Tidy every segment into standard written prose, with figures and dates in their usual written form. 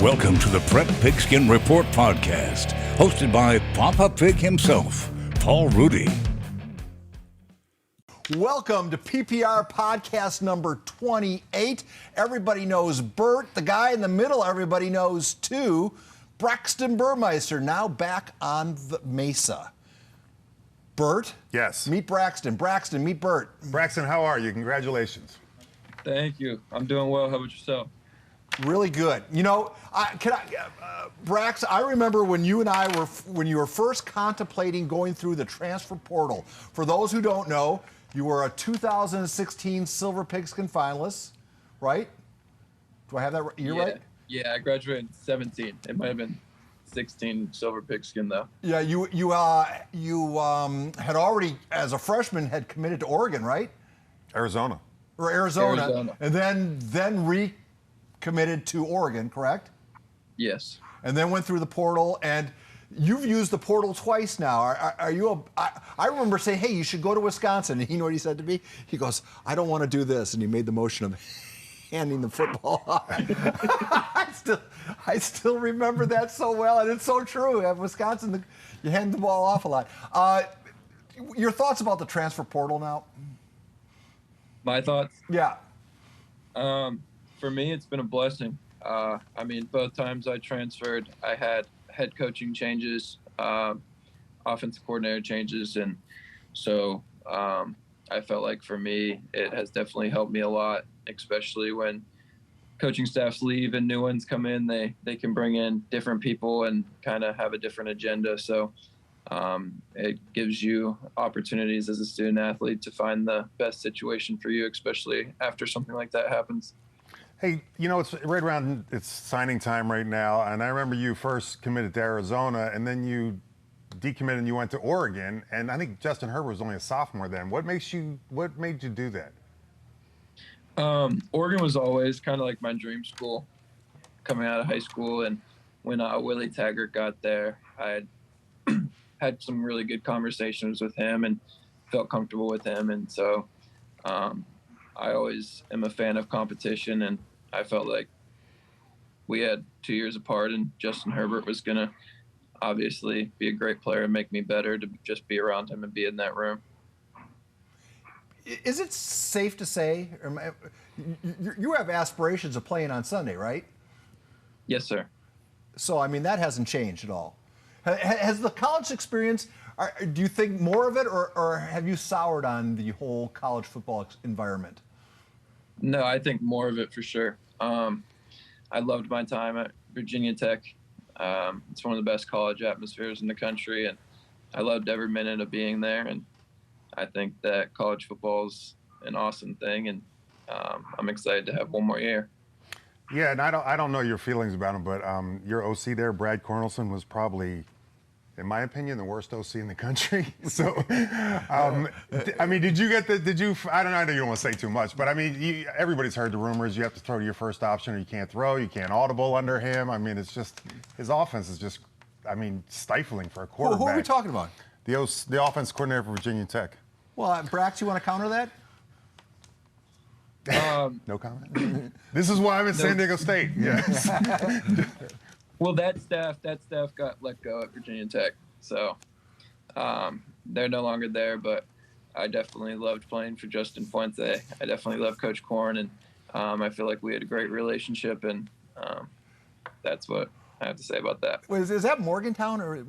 Welcome to the Prep Pigskin Report podcast, hosted by Papa Pig himself, Paul Rudy. Welcome to PPR Podcast number 28. Everybody knows Burt. The guy in the middle, everybody knows too. Braxton Burmeister, now back on the Mesa. Burt? Yes. Meet Braxton. Braxton, meet Burt. Braxton, how are you? Congratulations. Thank you. I'm doing well. How about yourself? Really good. You know, Brax, I remember when you were first contemplating going through the transfer portal. For those who don't know, you were a 2016 Silver Pigskin Finalist, right? Do I have that year right? Yeah, I graduated in 17. It might have been 16 Silver Pigskin though. Yeah, you had already, as a freshman, had committed to Oregon, right? Arizona. Or Arizona. And then recommitted to Oregon, correct? Yes. And then went through the portal, and you've used the portal twice now. I remember saying, hey, you should go to Wisconsin. And you know what he said to me? He goes, I don't want to do this. And he made the motion of handing the football off. I still remember that so well, and it's so true. At Wisconsin, you hand the ball off a lot. Your thoughts about the transfer portal now? My thoughts? Yeah. For me, it's been a blessing. Both times I transferred, I had head coaching changes, offensive coordinator changes, and so I felt like for me, it has definitely helped me a lot, especially when coaching staffs leave and new ones come in. They can bring in different people and kind of have a different agenda. So it gives you opportunities as a student athlete to find the best situation for you, especially after something like that happens. Hey, you know, it's right around, it's signing time right now, and I remember you first committed to Arizona, and then you decommitted and you went to Oregon, and I think Justin Herbert was only a sophomore then. What made you do that? Oregon was always kind of like my dream school coming out of high school, and when Willie Taggart got there, I had some really good conversations with him and felt comfortable with him, and so I always am a fan of competition, and I felt like we had 2 years apart, and Justin Herbert was going to obviously be a great player and make me better to just be around him and be in that room. Is it safe to say, you have aspirations of playing on Sunday, right? Yes, sir. So, I mean, that hasn't changed at all. Has the college experience, do you think more of it, or have you soured on the whole college football environment? No, I think more of it for sure. I loved my time at Virginia Tech. It's one of the best college atmospheres in the country, and I loved every minute of being there. And I think that college football is an awesome thing, and I'm excited to have one more year. Yeah, and I don't know your feelings about him, but your OC there, Brad Cornelson, was probably, in my opinion, the worst OC in the country. So, I mean, I don't know, I know you don't want to say too much, but I mean, everybody's heard the rumors. You have to throw to your first option, or you can't throw, you can't audible under him. I mean, it's just, his offense is just, I mean, stifling for a quarterback. Who are we talking about? The offense coordinator for Virginia Tech. Well, Brax, you want to counter that? No comment? This is why I'm at San Diego State. Yes. Well, that staff got let go at Virginia Tech, so they're no longer there. But I definitely loved playing for Justin Fuente. I definitely love Coach Korn, and I feel like we had a great relationship, and that's what I have to say about that. Is that Morgantown or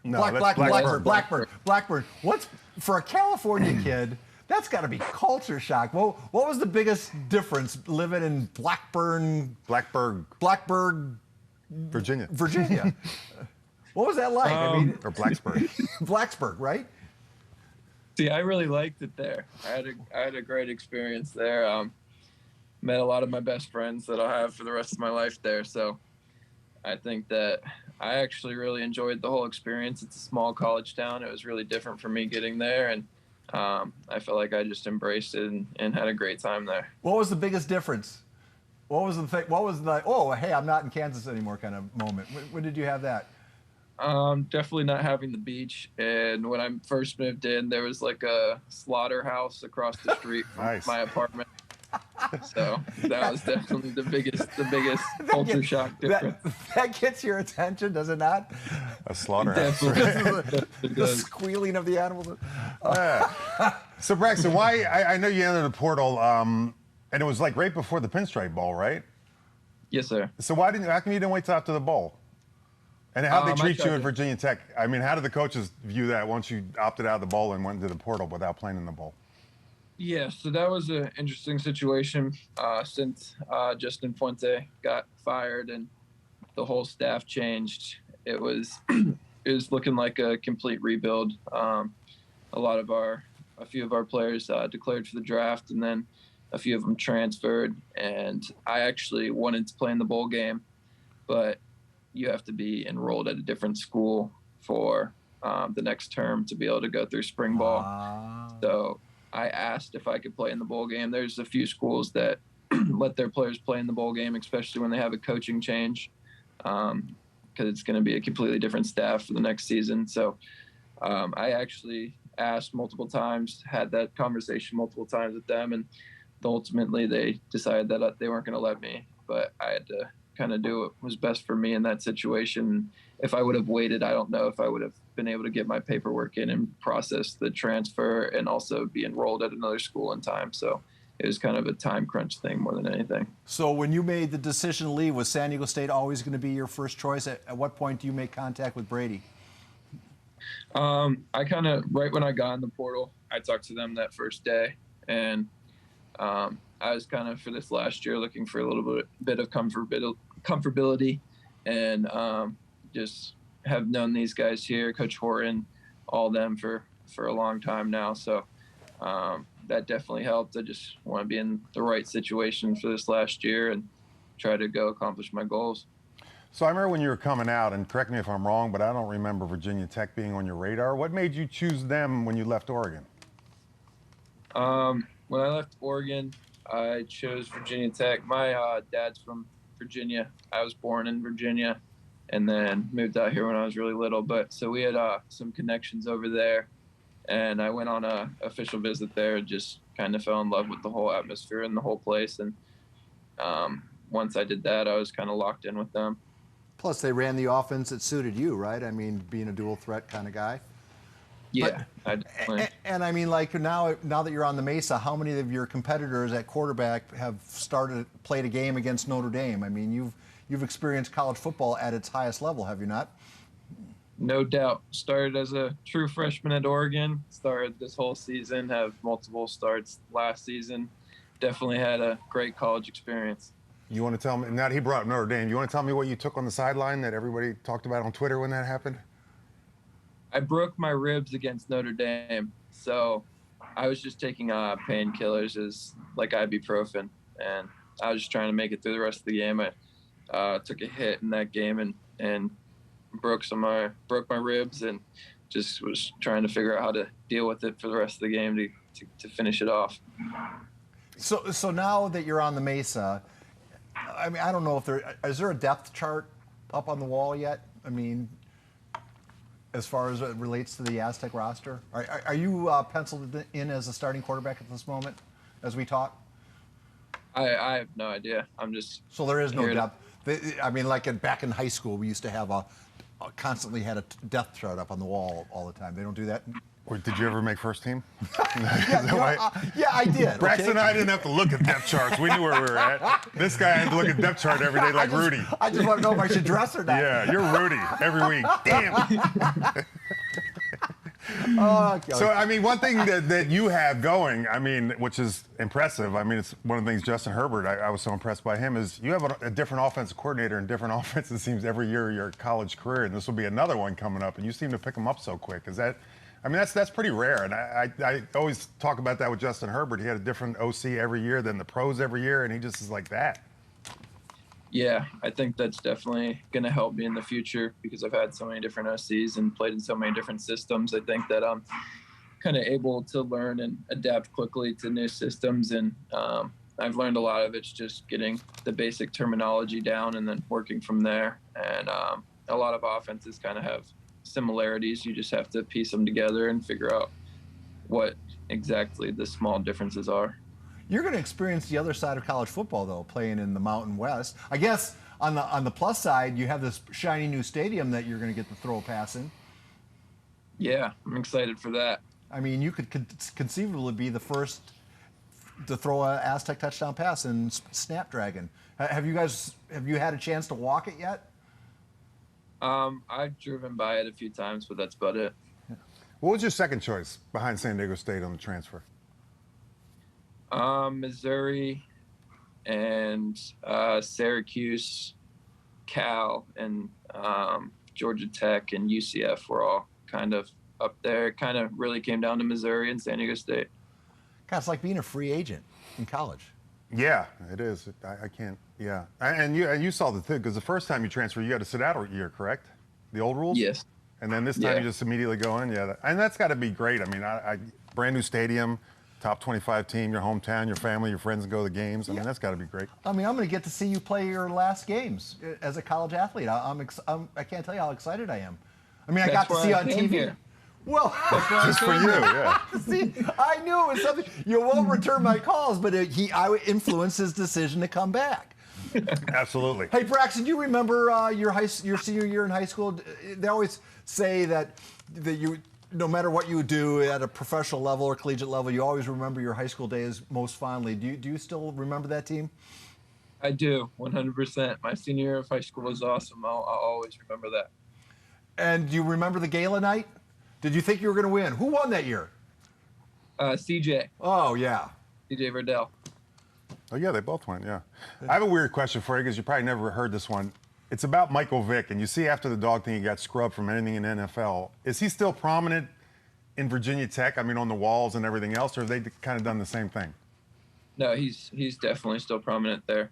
No, Blackburn? What's for a California kid? That's got to be culture shock. Well, what was the biggest difference living in Blackburn, Virginia. What was that like? Or Blacksburg. Blacksburg, right? See, I really liked it there. I had a great experience there. Met a lot of my best friends that I'll have for the rest of my life there. So I think that I actually really enjoyed the whole experience. It's a small college town. It was really different for me getting there, and I felt like I just embraced it and had a great time there. What was the biggest difference? What was the oh, hey, I'm not in Kansas anymore kind of moment? When did you have that? Definitely not having the beach. And when I first moved in, there was like a slaughterhouse across the street from Nice. my apartment. So that was definitely the biggest culture shock difference. That gets your attention, does it not? A slaughterhouse. The squealing of the animals. So Braxton, why? I know you entered the portal, and it was like right before the Pinstripe Bowl, right? Yes, sir. So how come you didn't wait till after the bowl? And how did they treat you at to- Virginia Tech? I mean, how did the coaches view that once you opted out of the bowl and went into the portal without playing in the bowl? Yeah, so that was an interesting situation since Justin Fuente got fired and the whole staff changed. It was looking like a complete rebuild. A few of our players declared for the draft, and then a few of them transferred. And I actually wanted to play in the bowl game, but you have to be enrolled at a different school for the next term to be able to go through spring ball. So I asked if I could play in the bowl game. There's a few schools that let their players play in the bowl game, especially when they have a coaching change, because it's going to be a completely different staff for the next season. So I actually asked multiple times, had that conversation multiple times with them, and ultimately they decided that they weren't going to let me. But I had to kind of do what was best for me in that situation. If I would have waited, I don't know if I would have been able to get my paperwork in and process the transfer and also be enrolled at another school in time. So it was kind of a time crunch thing more than anything. So when you made the decision to leave, was San Diego State always going to be your first choice? At what point do you make contact with Brady? I kind of, right when I got in the portal, I talked to them that first day, and I was kind of, for this last year, looking for a little bit of comfortability, and just have known these guys here, Coach Horton, all them for a long time now. So that definitely helped. I just want to be in the right situation for this last year and try to go accomplish my goals. So I remember when you were coming out, and correct me if I'm wrong, but I don't remember Virginia Tech being on your radar. What made you choose them when you left Oregon? When I left Oregon, I chose Virginia Tech. My dad's from Virginia. I was born in Virginia and then moved out here when I was really little. But so we had some connections over there, and I went on a official visit there and just kind of fell in love with the whole atmosphere and the whole place. And once I did that, I was kind of locked in with them. Plus, they ran the offense that suited you, right? I mean, being a dual threat kind of guy. Yeah, And I mean, like now that you're on the Mesa, how many of your competitors at quarterback have played a game against Notre Dame? I mean, you've experienced college football at its highest level, have you not? No doubt. Started as a true freshman at Oregon. Started this whole season. Have multiple starts last season. Definitely had a great college experience. You want to tell me, now that he brought up Notre Dame, you want to tell me what you took on the sideline that everybody talked about on Twitter when that happened? I broke my ribs against Notre Dame, so I was just taking painkillers as like ibuprofen, and I was just trying to make it through the rest of the game. I took a hit in that game and broke my ribs, and just was trying to figure out how to deal with it for the rest of the game to finish it off. So now that you're on the Mesa, I mean, I don't know if is there a depth chart up on the wall yet? I mean, as far as it relates to the Aztec roster, are you penciled in as a starting quarterback at this moment, as we talk? I have no idea. I'm just so there is no depth. I mean, like back in high school, we used to have constantly had a depth chart up on the wall all the time. They don't do that. Or did you ever make first team? Yeah, I did. Braxton and I didn't have to look at depth charts. We knew where we were at. This guy had to look at depth chart every day like Rudy. I just want to know if I should dress or not. Yeah, you're Rudy every week. Damn. Okay. So, I mean, one thing that you have going, I mean, which is impressive, I mean, it's one of the things Justin Herbert, I was so impressed by him, is you have a different offensive coordinator and different offense, it seems, every year of your college career, and this will be another one coming up, and you seem to pick them up so quick. Is that, I mean, that's pretty rare, and I always talk about that with Justin Herbert. He had a different OC every year than the pros every year, and he just is like that. Yeah, I think that's definitely going to help me in the future because I've had so many different OCs and played in so many different systems. I think that I'm kind of able to learn and adapt quickly to new systems. And I've learned a lot of it's just getting the basic terminology down and then working from there. And a lot of offenses kind of have similarities. You just have to piece them together and figure out what exactly the small differences are. You're going to experience the other side of college football, though, playing in the Mountain West. I guess on the plus side, you have this shiny new stadium that you're going to get to throw a pass in. Yeah, I'm excited for that. I mean, you could conceivably be the first to throw an Aztec touchdown pass in Snapdragon. Have you had a chance to walk it yet? I've driven by it a few times, but that's about it. What was your second choice behind San Diego State on the transfer? Missouri and Syracuse, Cal, and Georgia Tech and UCF were all kind of up there. It kind of really came down to Missouri and San Diego State. God, it's like being a free agent in college. Yeah, it is. I can't. Yeah, and you saw the thing because the first time you transfer, you had to sit out a year, correct? The old rules. Yes. And then this time you just immediately go in. Yeah, and that's got to be great. I mean, brand new stadium, top 25 team, your hometown, your family, your friends go to the games. I mean, that's got to be great. I mean, I'm going to get to see you play your last games as a college athlete. I can't tell you how excited I am. I mean, I got to see you on TV. Here. Well, Just for you, yeah. See, I knew it was something. You won't return my calls, but I influenced his decision to come back. Absolutely. Hey, Braxton, do you remember your senior year in high school? They always say that you, no matter what you do at a professional level or collegiate level, you always remember your high school days most fondly. Do you still remember that team? I do, 100%. My senior year of high school was awesome. I'll always remember that. And do you remember the gala night? Did you think you were going to win? Who won that year? CJ. Oh, yeah. CJ Verdell. Oh, yeah, they both went, yeah. I have a weird question for you because you probably never heard this one. It's about Michael Vick, and you see after the dog thing he got scrubbed from anything in NFL. Is he still prominent in Virginia Tech, I mean, on the walls and everything else, or have they kind of done the same thing? No, he's definitely still prominent there.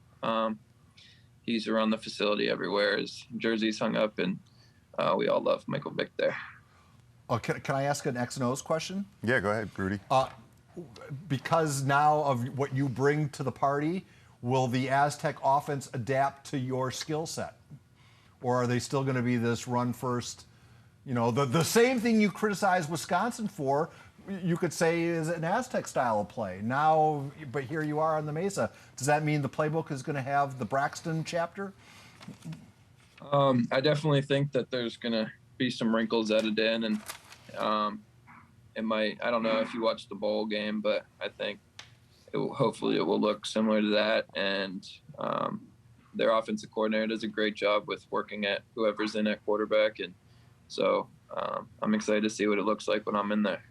He's around the facility everywhere. His jersey's hung up, and we all love Michael Vick there. Oh, can I ask an X and O's question? Yeah, go ahead, Rudy. Because now of what you bring to the party, will the Aztec offense adapt to your skill set? Or are they still going to be this run first, the same thing you criticize Wisconsin for, you could say is an Aztec style of play. Now, but here you are on the Mesa. Does that mean the playbook is going to have the Braxton chapter? I definitely think that there's going to be some wrinkles added in, and it might, I don't know if you watched the bowl game, but I think hopefully it will look similar to that. And their offensive coordinator does a great job with working at whoever's in at quarterback. And so I'm excited to see what it looks like when I'm in there.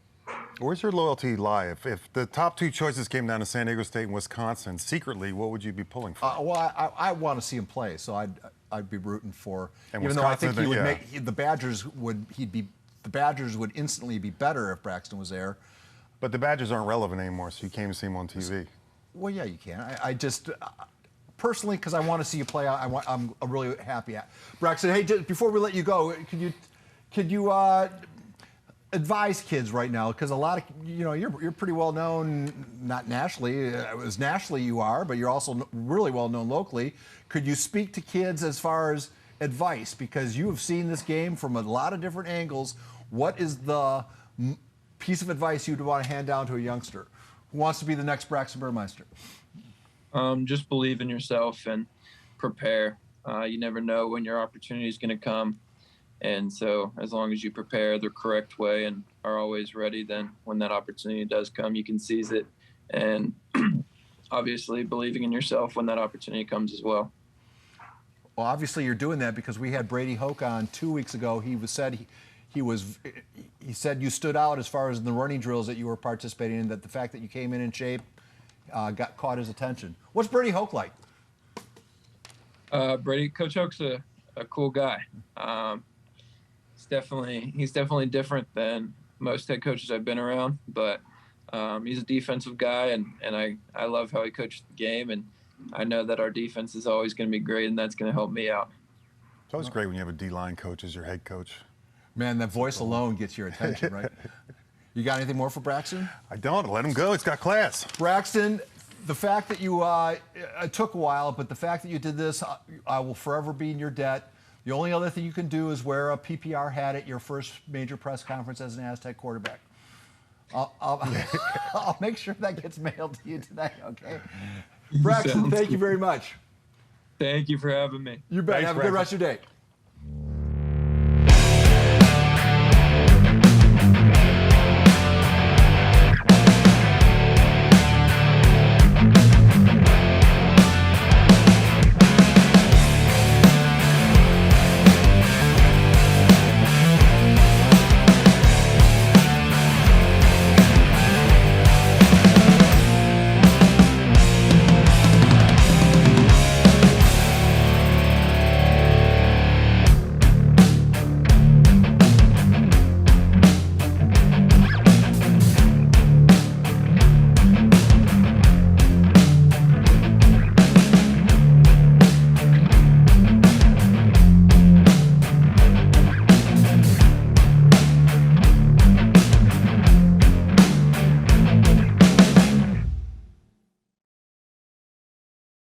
Where's your loyalty lie? If the top two choices came down to San Diego State and Wisconsin, secretly, what would you be pulling for? Well, I want to see him play, so I'd be rooting for. And even though I think Wisconsin, he would yeah. make the Badgers would instantly be better if Braxton was there. But the Badgers aren't relevant anymore, so you came to see them on TV. Well, yeah, you can. I just personally, because I want to see you play. I'm really happy. Braxton, hey, before we let you go, could you advise kids right now? Because a lot of you're pretty well known, not nationally. As nationally you are, but you're also really well known locally. Could you speak to kids as far as advice? Because you have seen this game from a lot of different angles. What is the piece of advice you'd want to hand down to a youngster who wants to be the next Braxton Burmeister? Just believe in yourself and prepare. You never know when your opportunity is going to come. And so as long as you prepare the correct way and are always ready, then when that opportunity does come, you can seize it. And obviously believing in yourself when that opportunity comes as well. Well, obviously you're doing that because we had Brady Hoke on 2 weeks ago. He said you stood out as far as the running drills that you were participating in, that the fact that you came in shape caught his attention. What's Brady Hoke like? Coach Hoke's a cool guy. He's definitely different than most head coaches I've been around, but he's a defensive guy, and I love how he coaches the game, and I know that our defense is always going to be great, and that's going to help me out. It's always great when you have a D-line coach as your head coach. Man, that voice alone gets your attention, right? You got anything more for Braxton? I don't. Let him go. He's got class. Braxton, the fact that you, it took a while, but the fact that you did this, I will forever be in your debt. The only other thing you can do is wear a PPR hat at your first major press conference as an Aztec quarterback. I'll make sure that gets mailed to you today, okay? Braxton, thank you very much. Thank you for having me. You bet. Thanks, Have a good rest of your day.